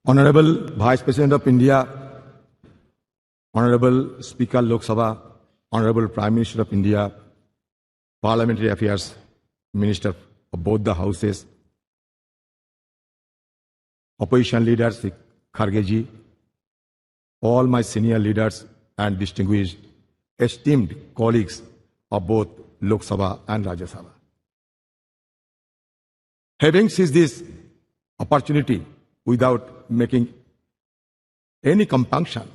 Honorable Vice President of India, Honorable Speaker Lok Sabha, Honorable Prime Minister of India, Parliamentary Affairs Minister of both the houses, opposition leaders, Kharge ji, all my senior leaders and distinguished, esteemed colleagues of both Lok Sabha and Rajya Sabha. Having seized this opportunity without making any compunction,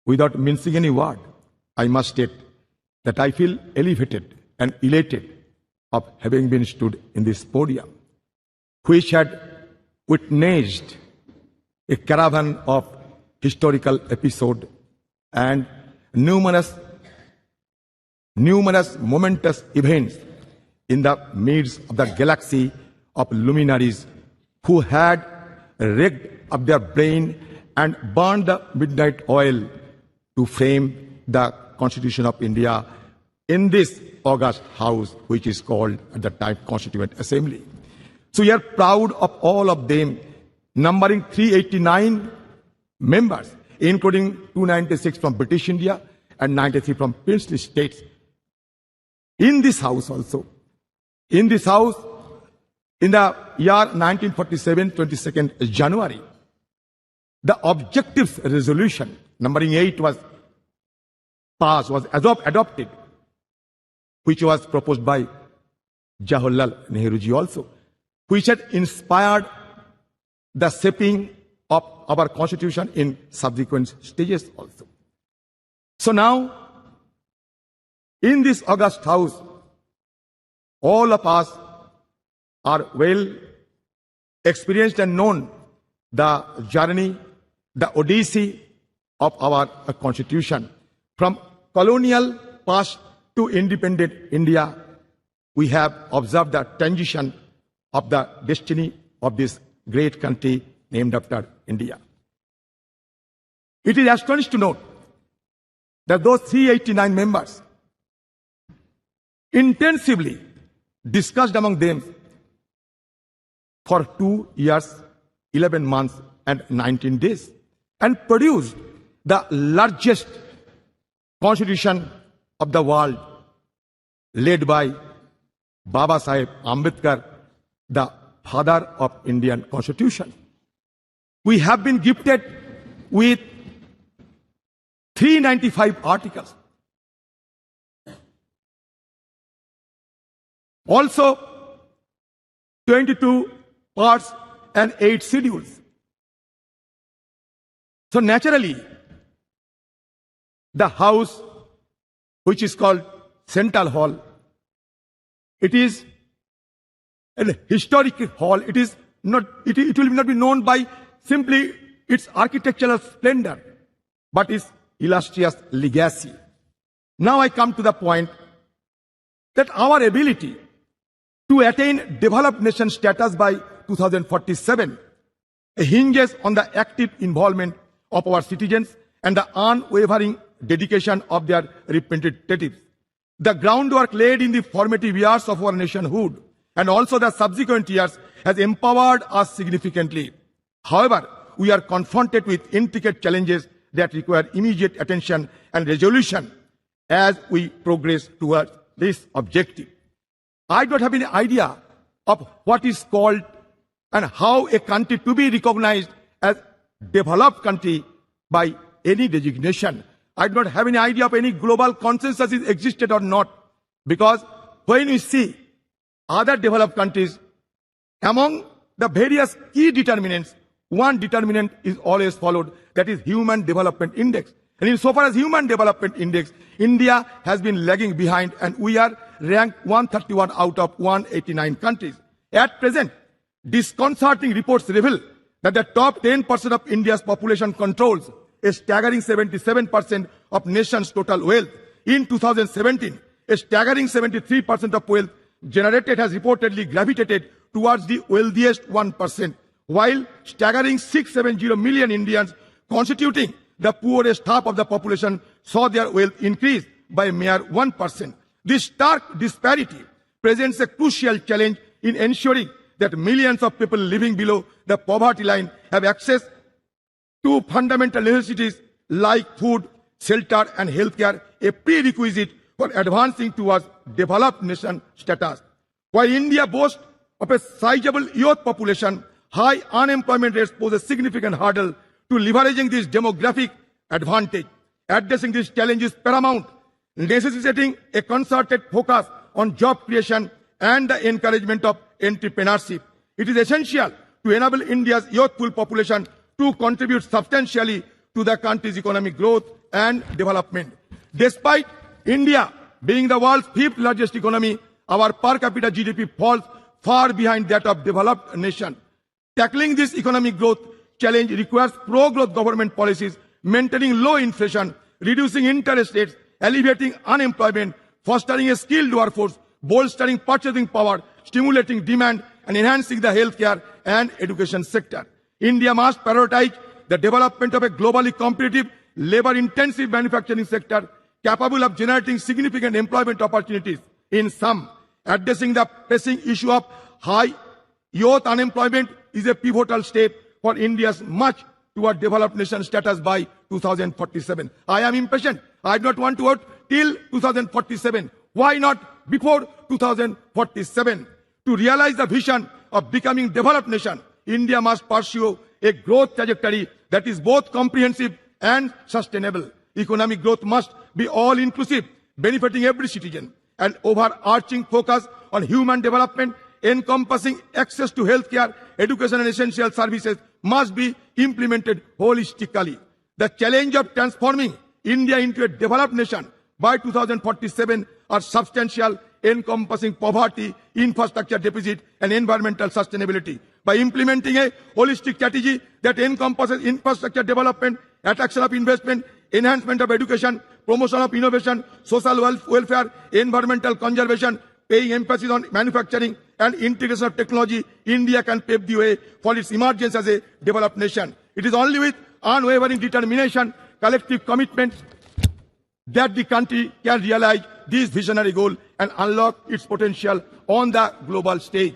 without mincing any word, I must state that I feel elevated and elated of having been stood in this podium, which had witnessed a caravan of historical episodes and numerous momentous events in the midst of the galaxy of luminaries who had rigged up their brain and burned the midnight oil to frame the Constitution of India in this august house, which is called at the time Constituent Assembly. So we are proud of all of them, numbering 389 members, including 296 from British India and 93 from princely states. In this house also, in this house, in the year 1947, 22nd January, the objectives resolution, numbering 8, was passed, was adopted, which was proposed by Jawaharlal Nehru ji also, which had inspired the shaping of our constitution in subsequent stages also. So now, in this august house, all of us are well experienced and known the journey, the odyssey of our constitution. From colonial past to independent India, we have observed the transition of the destiny of this great country named after India. It is astonishing to note that those 389 members intensively discussed among them for 2 years, 11 months and 19 days and produced the largest constitution of the world, led by Baba Saheb Ambedkar, the father of Indian Constitution. We have been gifted with 395 articles. Also, 22 parts and 8 schedules. So naturally, the house, which is called Central Hall, it is a historic hall. It will not be known by simply its architectural splendor, but its illustrious legacy. Now I come to the point that our ability to attain developed nation status by 2047 hinges on the active involvement of our citizens and the unwavering dedication of their representatives. The groundwork laid in the formative years of our nationhood and also the subsequent years has empowered us significantly. However, we are confronted with intricate challenges that require immediate attention and resolution as we progress towards this objective. I don't have any idea of what is called and how a country to be recognized as developed country by any designation. I do not have any idea of any global consensus is existed or not, because when we see other developed countries, among the various key determinants, one determinant is always followed, that is Human Development Index. And insofar as Human Development Index, India has been lagging behind and we are ranked 131 out of 189 countries. At present, disconcerting reports reveal that the top 10% of India's population controls a staggering 77% of nation's total wealth. In 2017, a staggering 73% of wealth generated has reportedly gravitated towards the wealthiest 1%, while staggering 670 million Indians constituting the poorest half of the population saw their wealth increase by a mere 1%. This stark disparity presents a crucial challenge in ensuring that millions of people living below the poverty line have access to fundamental necessities like food, shelter and healthcare, a prerequisite for advancing towards developed nation status. While India boasts of a sizable youth population, high unemployment rates pose a significant hurdle to leveraging this demographic advantage. Addressing this challenge is paramount, necessitating a concerted focus on job creation and the encouragement of entrepreneurship. It is essential to enable India's youthful population to contribute substantially to the country's economic growth and development. Despite India being the world's fifth largest economy, our per capita GDP falls far behind that of developed nations. Tackling this economic growth challenge requires pro-growth government policies, maintaining low inflation, reducing interest rates, alleviating unemployment, fostering a skilled workforce, bolstering purchasing power, stimulating demand, and enhancing the healthcare and education sector. India must prioritize the development of a globally competitive, labor-intensive manufacturing sector capable of generating significant employment opportunities. In sum, addressing the pressing issue of high youth unemployment is a pivotal step for India's march toward developed nation status by 2047. I am impatient. I do not want to wait till 2047. Why not before 2047? To realize the vision of becoming developed nation, India must pursue a growth trajectory that is both comprehensive and sustainable. Economic growth must be all-inclusive, benefiting every citizen. An overarching focus on human development, encompassing access to healthcare, education and essential services must be implemented holistically. The challenge of transforming India into a developed nation by 2047 are substantial, encompassing poverty, infrastructure deficit and environmental sustainability. By implementing a holistic strategy that encompasses infrastructure development, attraction of investment, enhancement of education, promotion of innovation, social welfare, environmental conservation, paying emphasis on manufacturing and integration of technology, India can pave the way for its emergence as a developed nation. It is only with unwavering determination, collective commitment, that the country can realize this visionary goal and unlock its potential on the global stage.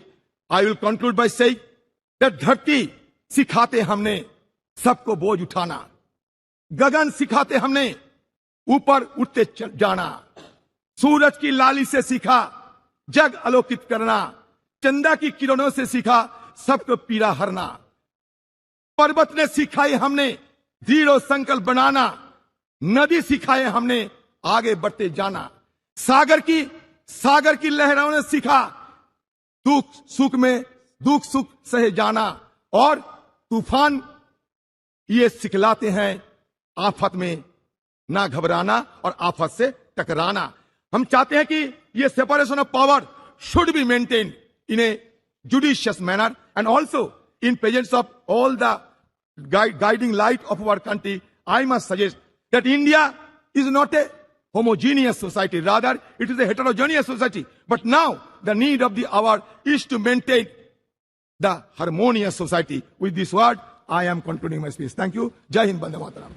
I will conclude by saying that धरती सिखाते हमने सबको बोझ उठाना, गगन सिखाते हमने ऊपर उठते जाना, सूरज की लाली से सीखा जग आलोकित करना, चंदा की किरणों से सीखा सबको पीड़ा हरना, पर्वत ने सिखाए हमने दृढ़ संकल्प बनाना, नदी सिखाए हमने आगे बढ़ते जाना, सागर की लहरों ने सिखा दुख सुख सहे जाना, और तूफान ये सिखलाते हैं आफत में ना घबराना और आफत से टकराना. हम चाहते हैं कि ये separation of power should be maintained in a judicious manner and also in presence of all the guiding light of our country. I must suggest that India is not a homogeneous society, rather it is a heterogeneous society. But now the need of the hour is to maintain the harmonious society. With this word, I am concluding my speech. Thank you. Jai Hind, Bande Mataram.